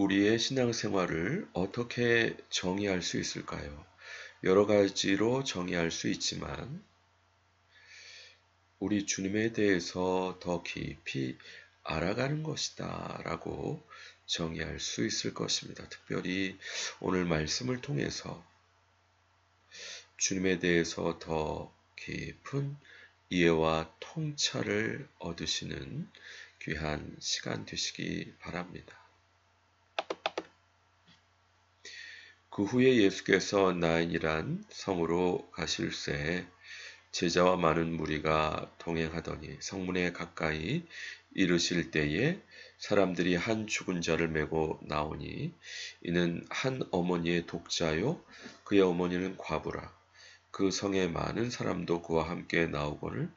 우리의 신앙생활을 어떻게 정의할 수 있을까요? 여러 가지로 정의할 수 있지만 우리 주님에 대해서 더 깊이 알아가는 것이다 라고 정의할 수 있을 것입니다. 특별히 오늘 말씀을 통해서 주님에 대해서 더 깊은 이해와 통찰을 얻으시는 귀한 시간 되시기 바랍니다. 그 후에 예수께서 나인이란 성으로 가실새 제자와 많은 무리가 동행하더니 성문에 가까이 이르실 때에 사람들이 한 죽은 자를 메고 나오니 이는 한 어머니의 독자요 그의 어머니는 과부라. 그 성에 많은 사람도 그와 함께 나오거늘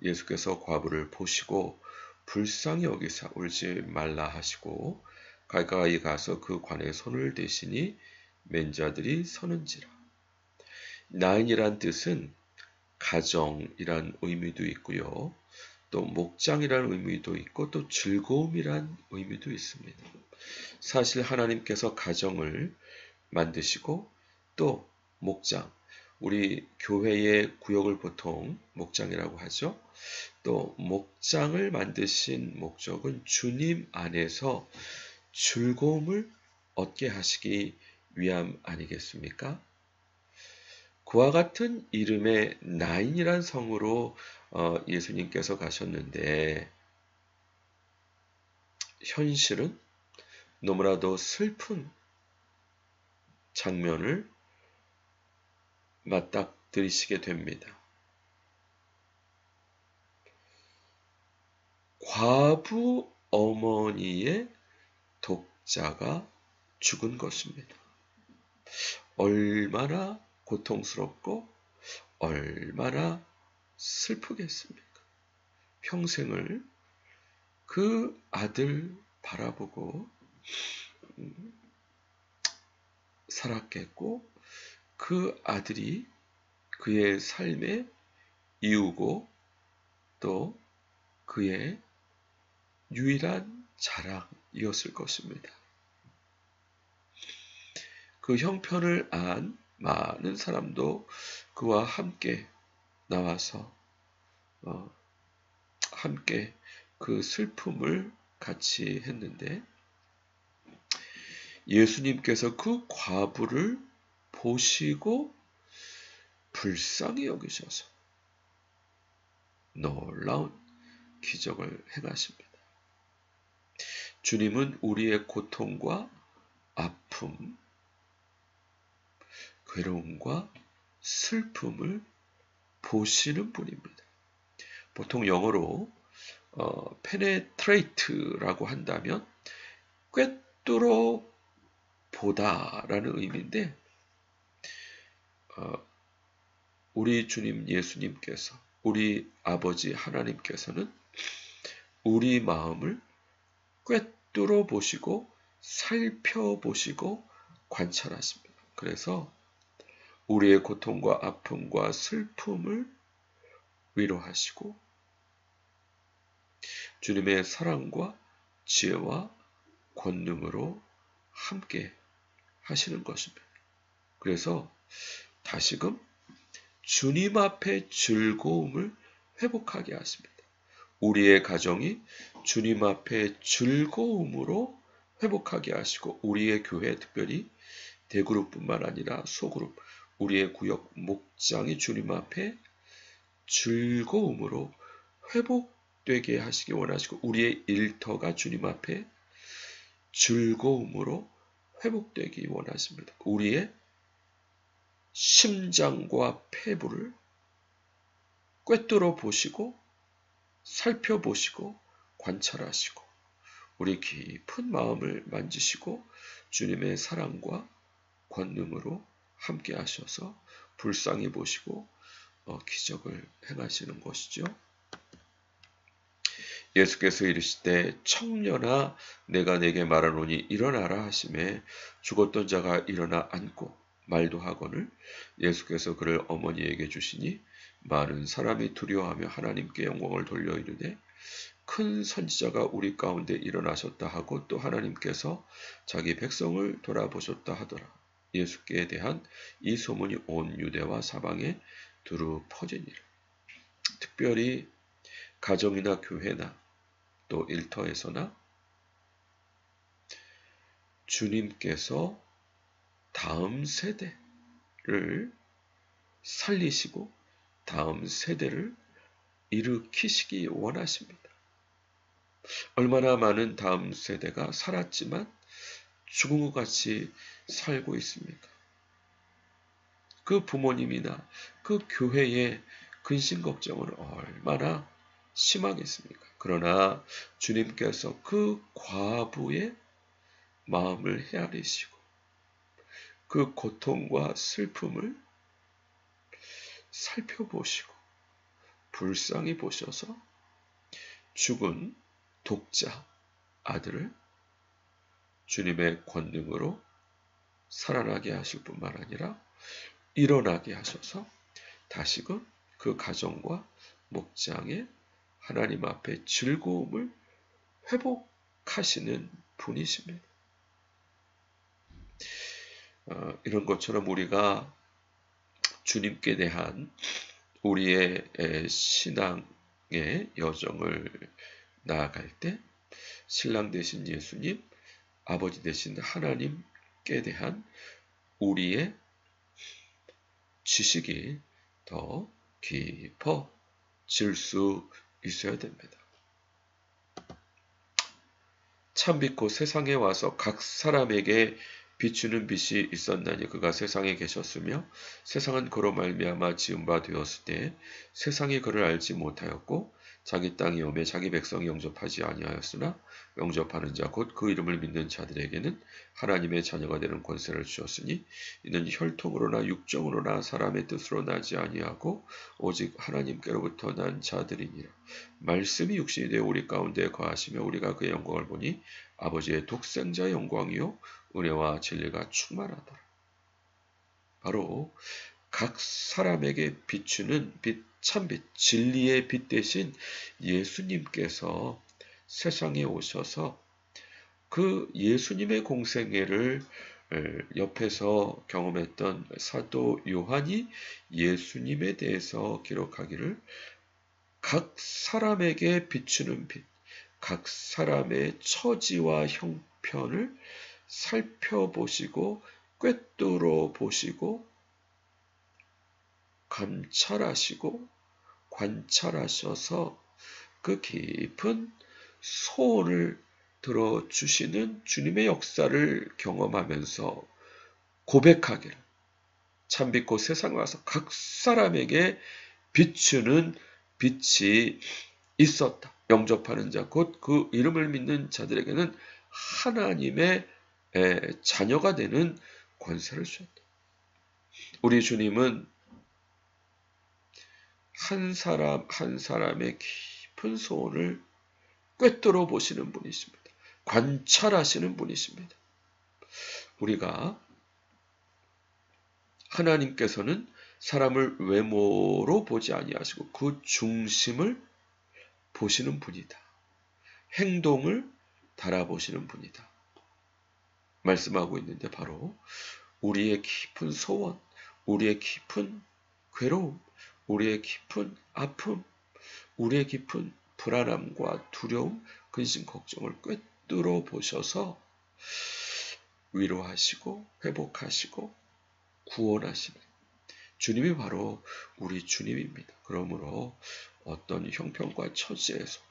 예수께서 과부를 보시고 불쌍히 여기사 울지 말라 하시고 가까이 가서 그 관에 손을 대시니 맨자들이 서는지라. 나인이란 뜻은 가정이란 의미도 있고요. 또 목장이라는 의미도 있고 또 즐거움이란 의미도 있습니다. 사실 하나님께서 가정을 만드시고 또 목장, 우리 교회의 구역을 보통 목장이라고 하죠. 또 목장을 만드신 목적은 주님 안에서 즐거움을 얻게 하시기 위함 아니겠습니까? 그와 같은 이름의 나인이란 성으로 예수님께서 가셨는데 현실은 너무나도 슬픈 장면을 맞닥뜨리시게 됩니다. 과부 어머니의 독자가 죽은 것입니다. 얼마나 고통스럽고 얼마나 슬프겠습니까? 평생을 그 아들 바라보고 살았겠고 그 아들이 그의 삶의 이유고 또 그의 유일한 자랑이었을 것입니다. 그 형편을 안 많은 사람도 그와 함께 나와서 함께 그 슬픔을 같이 했는데 예수님께서 그 과부를 보시고 불쌍히 여기셔서 놀라운 기적을 행하십니다. 주님은 우리의 고통과 아픔, 괴로움과 슬픔을 보시는 분입니다. 보통 영어로 penetrate라고 한다면 꿰뚫어 보다라는 의미인데 우리 주님 예수님께서 우리 아버지 하나님께서는 우리 마음을 꿰뚫어 보시고 살펴보시고 관찰하십니다. 그래서 우리의 고통과 아픔과 슬픔을 위로하시고 주님의 사랑과 지혜와 권능으로 함께 하시는 것입니다. 그래서 다시금 주님 앞에 즐거움을 회복하게 하십니다. 우리의 가정이 주님 앞에 즐거움으로 회복하게 하시고 우리의 교회 특별히 대그룹뿐만 아니라 소그룹 우리의 구역 목장이 주님 앞에 즐거움으로 회복되게 하시기 원하시고 우리의 일터가 주님 앞에 즐거움으로 회복되기 원하십니다. 우리의 심장과 폐부를 꿰뚫어 보시고 살펴보시고 관찰하시고 우리 깊은 마음을 만지시고 주님의 사랑과 권능으로 함께 하셔서 불쌍히 보시고 기적을 행하시는 것이죠. 예수께서 이르시되 청년아 내가 네게 말하노니 일어나라 하시매 죽었던 자가 일어나 앉고 말도 하거늘 예수께서 그를 어머니에게 주시니 많은 사람이 두려워하며 하나님께 영광을 돌려 이르되 큰 선지자가 우리 가운데 일어나셨다 하고 또 하나님께서 자기 백성을 돌아보셨다 하더라. 예수께 대한 이 소문이 온 유대와 사방에 두루 퍼지니라. 특별히 가정이나 교회나 또 일터에서나 주님께서 다음 세대를 살리시고 다음 세대를 일으키시기 원하십니다. 얼마나 많은 다음 세대가 살았지만 죽은 것 같이 살고 있습니까? 그 부모님이나 그 교회의 근심 걱정은 얼마나 심하겠습니까? 그러나 주님께서 그 과부의 마음을 헤아리시고 그 고통과 슬픔을 살펴보시고 불쌍히 보셔서 죽은 독자 아들을 주님의 권능으로 살아나게 하실 뿐만 아니라 일어나게 하셔서 다시금 그 가정과 목장의 하나님 앞에 즐거움을 회복하시는 분이십니다. 이런 것처럼 우리가 주님께 대한 우리의 신앙의 여정을 나아갈 때 신랑 되신 예수님, 아버지 되신 하나님께 대한 우리의 지식이 더 깊어질 수 있어야 됩니다. 참 빛고 세상에 와서 각 사람에게 비추는 빛이 있었나니 그가 세상에 계셨으며 세상은 그로 말미암아 지은 바 되었을 때 세상이 그를 알지 못하였고 자기 땅에 오매 자기 백성이 영접하지 아니하였으나 영접하는 자 곧 그 이름을 믿는 자들에게는 하나님의 자녀가 되는 권세를 주셨으니 이는 혈통으로나 육정으로나 사람의 뜻으로 나지 아니하고 오직 하나님께로부터 난 자들이니라. 말씀이 육신이 되어 우리 가운데 거하시며 우리가 그의 영광을 보니 아버지의 독생자의 영광이요 은혜와 진리가 충만하더라. 바로 각 사람에게 비추는 빛, 참빛, 진리의 빛 대신 예수님께서 세상에 오셔서 그 예수님의 공생애를 옆에서 경험했던 사도 요한이 예수님에 대해서 기록하기를 각 사람에게 비추는 빛, 각 사람의 처지와 형편을 살펴보시고 꿰뚫어 보시고 감찰하시고 관찰하셔서 그 깊은 소원을 들어주시는 주님의 역사를 경험하면서 고백하기를 참 빛고 세상에 와서 각 사람에게 비추는 빛이 있었다. 영접하는 자 곧 그 이름을 믿는 자들에게는 하나님의 자녀가 되는 권세를 주셨다. 우리 주님은 한 사람 한 사람의 깊은 소원을 꿰뚫어 보시는 분이십니다. 관찰하시는 분이십니다. 우리가 하나님께서는 사람을 외모로 보지 아니하시고 그 중심을 보시는 분이다. 행동을 달아보시는 분이다. 말씀하고 있는데 바로 우리의 깊은 소원, 우리의 깊은 괴로움, 우리의 깊은 아픔, 우리의 깊은 불안함과 두려움, 근심, 걱정을 꿰뚫어 보셔서 위로하시고 회복하시고 구원하시는 주님이 바로 우리 주님입니다. 그러므로 어떤 형편과 처지에서도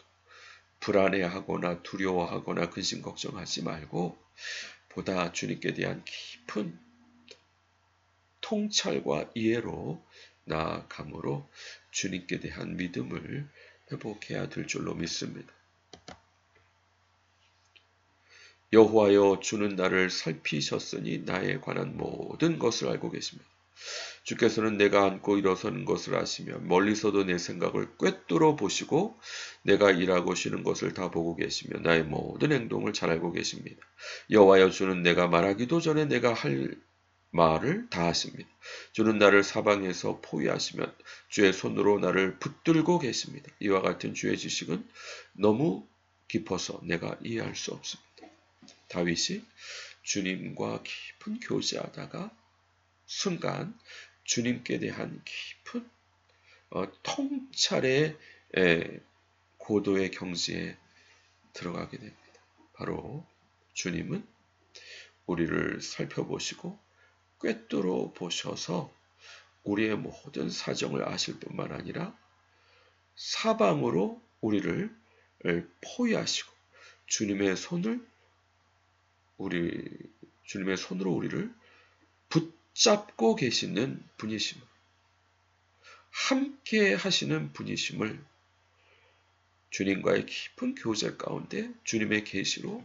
불안해하거나 두려워하거나 근심 걱정하지 말고 보다 주님께 대한 깊은 통찰과 이해로 나아감으로 주님께 대한 믿음을 회복해야 될 줄로 믿습니다. 여호와여 주는 나를 살피셨으니 나에 관한 모든 것을 알고 계십니다. 주께서는 내가 앉고 일어서는 것을 아시며 멀리서도 내 생각을 꿰뚫어 보시고 내가 일하고 쉬는 것을 다 보고 계시며 나의 모든 행동을 잘 알고 계십니다. 여호와여 주는 내가 말하기도 전에 내가 할 말을 다 하십니다. 주는 나를 사방에서 포위하시면 주의 손으로 나를 붙들고 계십니다. 이와 같은 주의 지식은 너무 깊어서 내가 이해할 수 없습니다. 다윗이 주님과 깊은 교제하다가 순간 주님께 대한 깊은 통찰의 고도의 경지에 들어가게 됩니다. 바로 주님은 우리를 살펴보시고 꿰뚫어 보셔서 우리의 모든 사정을 아실 뿐만 아니라 사방으로 우리를 포위하시고 주님의 손으로 우리를 붙잡고 계시는 분이심을, 함께 하시는 분이심을 주님과의 깊은 교제 가운데 주님의 계시로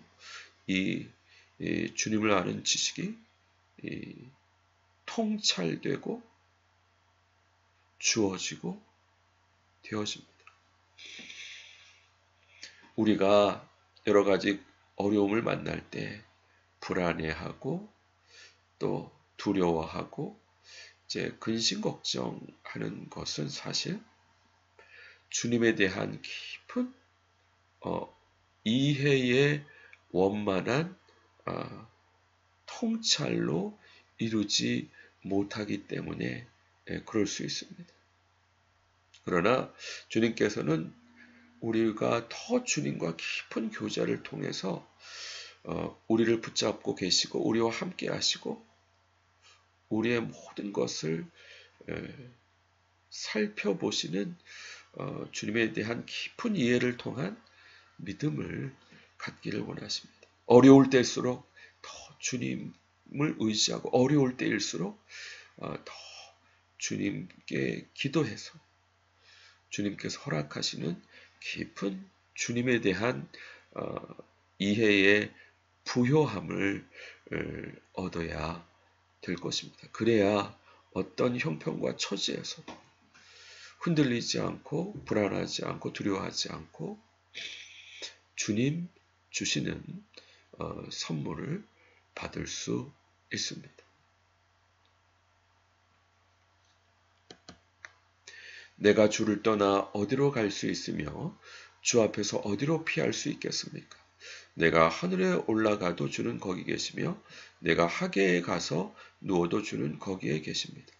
이 주님을 아는 지식이 통찰되고 주어지고 되어집니다. 우리가 여러 가지 어려움을 만날 때 불안해하고 또 두려워하고 이제 근심 걱정하는 것은 사실 주님에 대한 깊은 이해의 원만한 통찰로 이루지 못하기 때문에 그럴 수 있습니다. 그러나 주님께서는 우리가 더 주님과 깊은 교제를 통해서 우리를 붙잡고 계시고 우리와 함께 하시고 우리의 모든 것을 살펴보시는 주님에 대한 깊은 이해를 통한 믿음을 갖기를 원하십니다. 어려울 때일수록 더 주님을 의지하고 어려울 때일수록 더 주님께 기도해서 주님께서 허락하시는 깊은 주님에 대한 이해의 부요함을 얻어야 될 것입니다. 그래야 어떤 형편과 처지에서 흔들리지 않고 불안하지 않고 두려워하지 않고 주님 주시는 선물을 받을 수 있습니다. 내가 주를 떠나 어디로 갈 수 있으며 주 앞에서 어디로 피할 수 있겠습니까? 내가 하늘에 올라가도 주는 거기 계시며 내가 하계에 가서 누워도 주는 거기에 계십니다.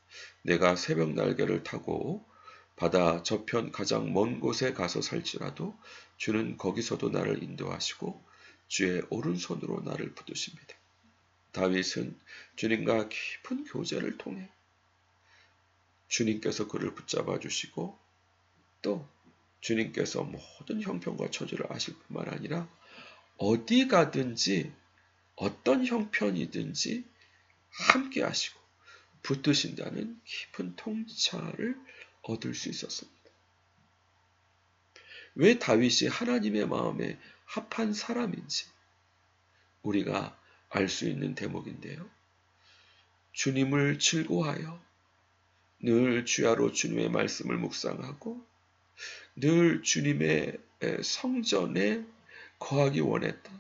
내가 새벽 날개를 타고 바다 저편 가장 먼 곳에 가서 살지라도 주는 거기서도 나를 인도하시고 주의 오른손으로 나를 붙드십니다. 다윗은 주님과 깊은 교제를 통해 주님께서 그를 붙잡아 주시고 또 주님께서 모든 형편과 처지를 아실 뿐만 아니라 어디 가든지 어떤 형편이든지 함께 하시고 붙드신다는 깊은 통찰을 얻을 수 있었습니다. 왜 다윗이 하나님의 마음에 합한 사람인지 우리가 알 수 있는 대목인데요. 주님을 즐거워하여 늘 주야로 주님의 말씀을 묵상하고 늘 주님의 성전에 거하기 원했던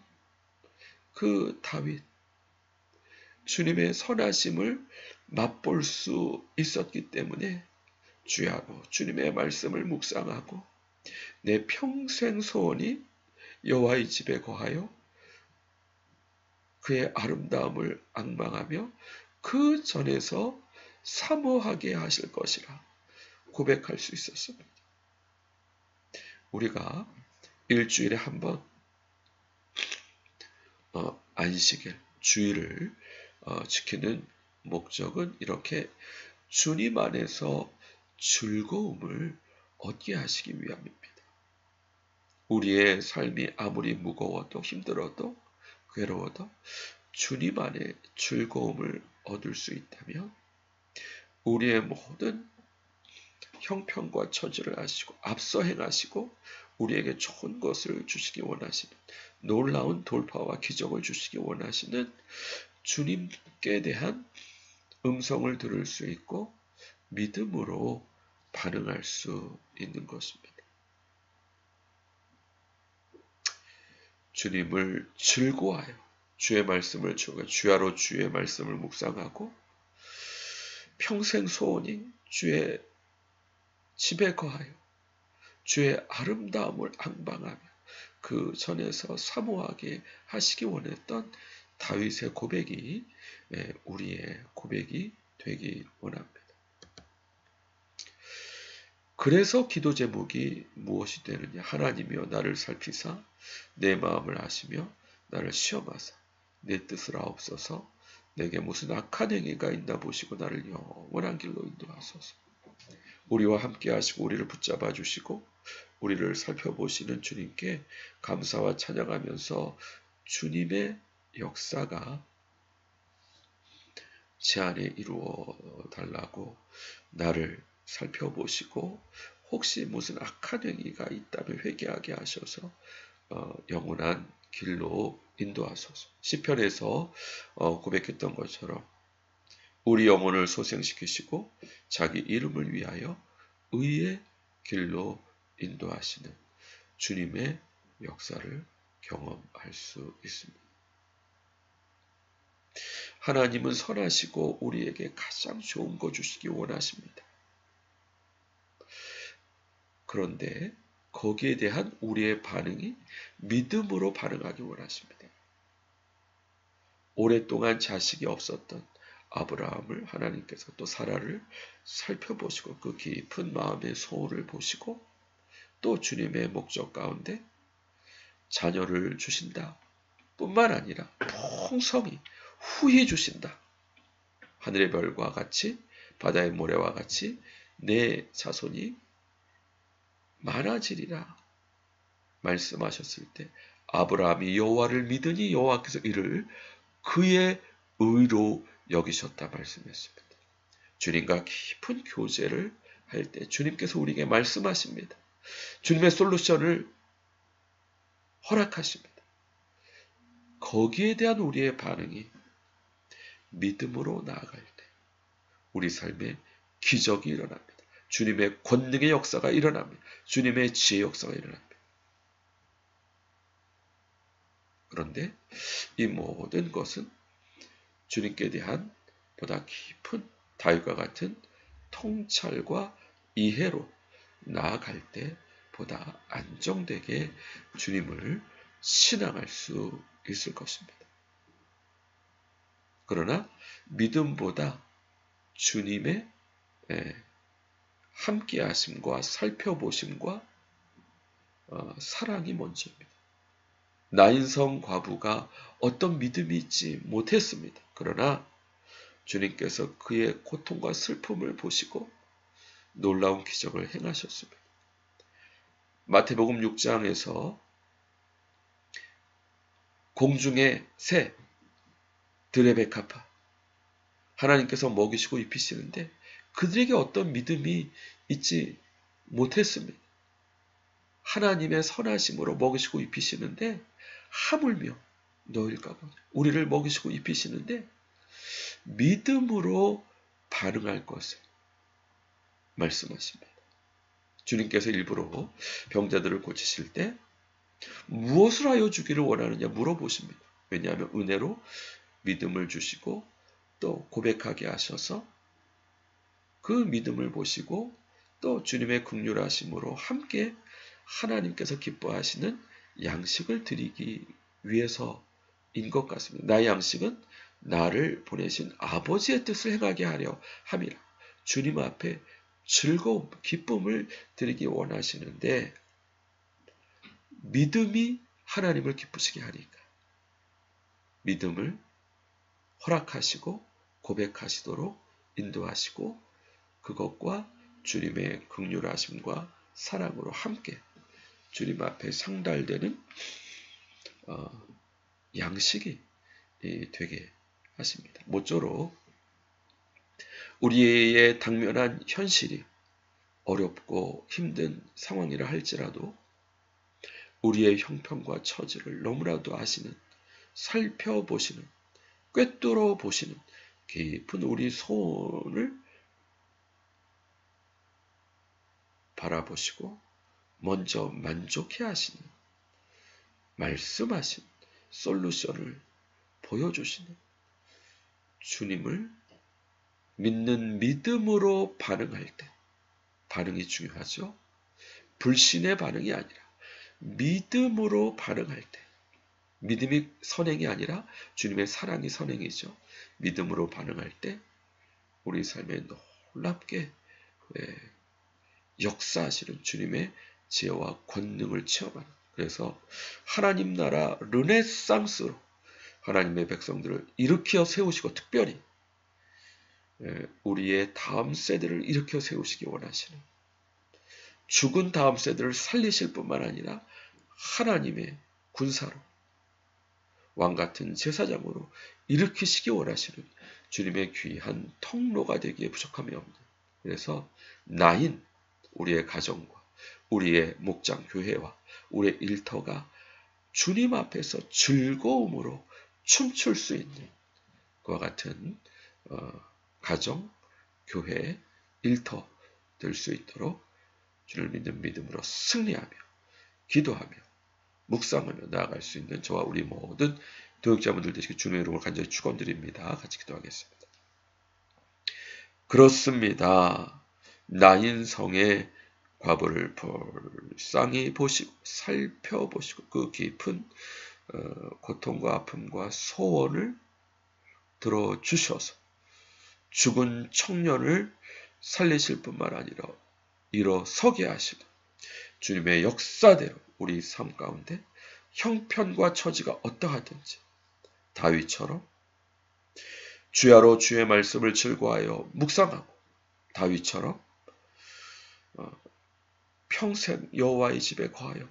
그 다윗, 주님의 선하심을 맛볼 수 있었기 때문에 주야로 주님의 말씀을 묵상하고 내 평생 소원이 여호와의 집에 거하여 그의 아름다움을 앙망하며 그 전에서 사모하게 하실 것이라 고백할 수 있었습니다. 우리가 일주일에 한 번 안식일, 주일을 지키는 목적은 이렇게 주님 안에서 즐거움을 얻게 하시기 위함입니다. 우리의 삶이 아무리 무거워도 힘들어도 괴로워도 주님 안에 즐거움을 얻을 수 있다면 우리의 모든 형편과 처지를 아시고 앞서 행하시고 우리에게 좋은 것을 주시기 원하시는 놀라운 돌파와 기적을 주시기 원하시는 주님께 대한 음성을 들을 수 있고 믿음으로 반응할 수 있는 것입니다. 주님을 즐거워하여 주의 말씀을 주야로 주의 말씀을 묵상하고 평생 소원이 주의 집에 거하여 주의 아름다움을 앙방하며 그 전에서 사모하게 하시기 원했던 다윗의 고백이 우리의 고백이 되기 원합니다. 그래서 기도 제목이 무엇이 되느냐? 하나님이여 나를 살피사 내 마음을 아시며 나를 시험하사 내 뜻을 아옵소서. 내게 무슨 악한 행위가 있나 보시고 나를 영원한 길로 인도하소서. 우리와 함께 하시고 우리를 붙잡아 주시고 우리를 살펴보시는 주님께 감사와 찬양하면서 주님의 역사가 제 안에 이루어 달라고 나를 살펴보시고 혹시 무슨 악한 행위가 있다면 회개하게 하셔서 영원한 길로 인도하소서. 시편에서 고백했던 것처럼 우리 영혼을 소생시키시고 자기 이름을 위하여 의의 길로 인도하시는 주님의 역사를 경험할 수 있습니다. 하나님은 선하시고 우리에게 가장 좋은 거 주시기 원하십니다. 그런데 거기에 대한 우리의 반응이 믿음으로 반응하기 원하십니다. 오랫동안 자식이 없었던 아브라함을 하나님께서 또 사라를 살펴보시고 그 깊은 마음의 소원을 보시고 또 주님의 목적 가운데 자녀를 주신다 뿐만 아니라 풍성히 후히 주신다. 하늘의 별과 같이 바다의 모래와 같이 내 자손이 많아지리라 말씀하셨을 때 아브라함이 여호와를 믿으니 여호와께서 이를 그의 의로 여기셨다 말씀했습니다. 주님과 깊은 교제를 할 때 주님께서 우리에게 말씀하십니다. 주님의 솔루션을 허락하십니다. 거기에 대한 우리의 반응이 믿음으로 나아갈 때 우리 삶에 기적이 일어납니다. 주님의 권능의 역사가 일어납니다. 주님의 지혜 역사가 일어납니다. 그런데 이 모든 것은 주님께 대한 보다 깊은 다윗과 같은 통찰과 이해로 나아갈 때 보다 안정되게 주님을 신앙할 수 있을 것입니다. 그러나 믿음보다 주님의 함께하심과 살펴보심과 사랑이 먼저입니다. 나인성 과부가 어떤 믿음이 있지 못했습니다. 그러나 주님께서 그의 고통과 슬픔을 보시고 놀라운 기적을 행하셨습니다. 마태복음 6장에서 공중의 새 드레베카파 하나님께서 먹이시고 입히시는데 그들에게 어떤 믿음이 있지 못했습니다. 하나님의 선하심으로 먹이시고 입히시는데 하물며 너일까 봐 우리를 먹이시고 입히시는데 믿음으로 반응할 것을 말씀하십니다. 주님께서 일부러 병자들을 고치실 때 무엇을 하여 주기를 원하느냐 물어보십니다. 왜냐하면 은혜로 믿음을 주시고 또 고백하게 하셔서 그 믿음을 보시고 또 주님의 긍휼하심으로 함께 하나님께서 기뻐하시는 양식을 드리기 위해서인 것 같습니다. 나의 양식은 나를 보내신 아버지의 뜻을 행하게 하려 함이라. 주님 앞에 즐거움, 기쁨을 드리기 원하시는데 믿음이 하나님을 기쁘시게 하니까 믿음을 허락하시고 고백하시도록 인도하시고 그것과 주님의 긍휼하심과 사랑으로 함께 주님 앞에 상달되는 양식이 되게 하십니다. 모쪼록 우리의 당면한 현실이 어렵고 힘든 상황이라 할지라도 우리의 형편과 처지를 너무나도 아시는, 살펴보시는, 꿰뚫어 보시는 깊은 우리 소원을 바라보시고 먼저 만족해 하시는, 말씀하신 솔루션을 보여주시는 주님을 믿는 믿음으로 반응할 때, 반응이 중요하죠. 불신의 반응이 아니라 믿음으로 반응할 때, 믿음이 선행이 아니라 주님의 사랑이 선행이죠. 믿음으로 반응할 때 우리 삶에 놀랍게 역사하시는 주님의 지혜와 권능을 체험하는, 그래서 하나님 나라 르네상스로 하나님의 백성들을 일으켜 세우시고, 특별히 우리의 다음 세대를 일으켜 세우시기 원하시는, 죽은 다음 세대를 살리실 뿐만 아니라 하나님의 군사로, 왕같은 제사장으로 일으키시기 원하시는 주님의 귀한 통로가 되기에 부족함이 없는, 그래서 나인 우리의 가정과 우리의 목장 교회와 우리의 일터가 주님 앞에서 즐거움으로 춤출 수 있는 그와 같은 가정, 교회, 일터 될 수 있도록 주를 믿는 믿음으로 승리하며 기도하며 묵상하며 나아갈 수 있는 저와 우리 모든 도역자분들 되시길 주님의 이름으로 간절히 축원드립니다. 같이 기도하겠습니다. 그렇습니다. 나인성의 과부를 불쌍히 보시고 살펴보시고 그 깊은 고통과 아픔과 소원을 들어주셔서 죽은 청년을 살리실 뿐만 아니라 일어서게 하시는 주님의 역사대로 우리 삶 가운데 형편과 처지가 어떠하든지 다윗처럼 주야로 주의 말씀을 즐거워하여 묵상하고, 다윗처럼 평생 여호와의 집에 거하여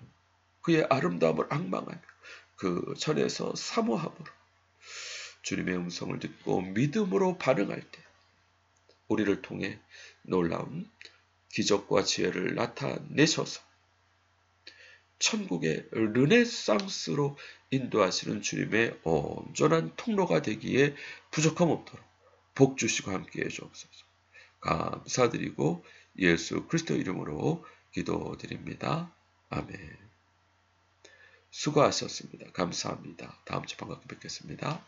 그의 아름다움을 앙망하며 그 전에서 사모함으로 주님의 음성을 듣고 믿음으로 반응할 때 우리를 통해 놀라운 기적과 지혜를 나타내셔서 천국의 르네상스로 인도하시는 주님의 온전한 통로가 되기에 부족함 없도록 복 주시고 함께해 주옵소서. 감사드리고 예수 그리스도 이름으로 기도드립니다. 아멘. 수고하셨습니다. 감사합니다. 다음 주 반갑게 뵙겠습니다.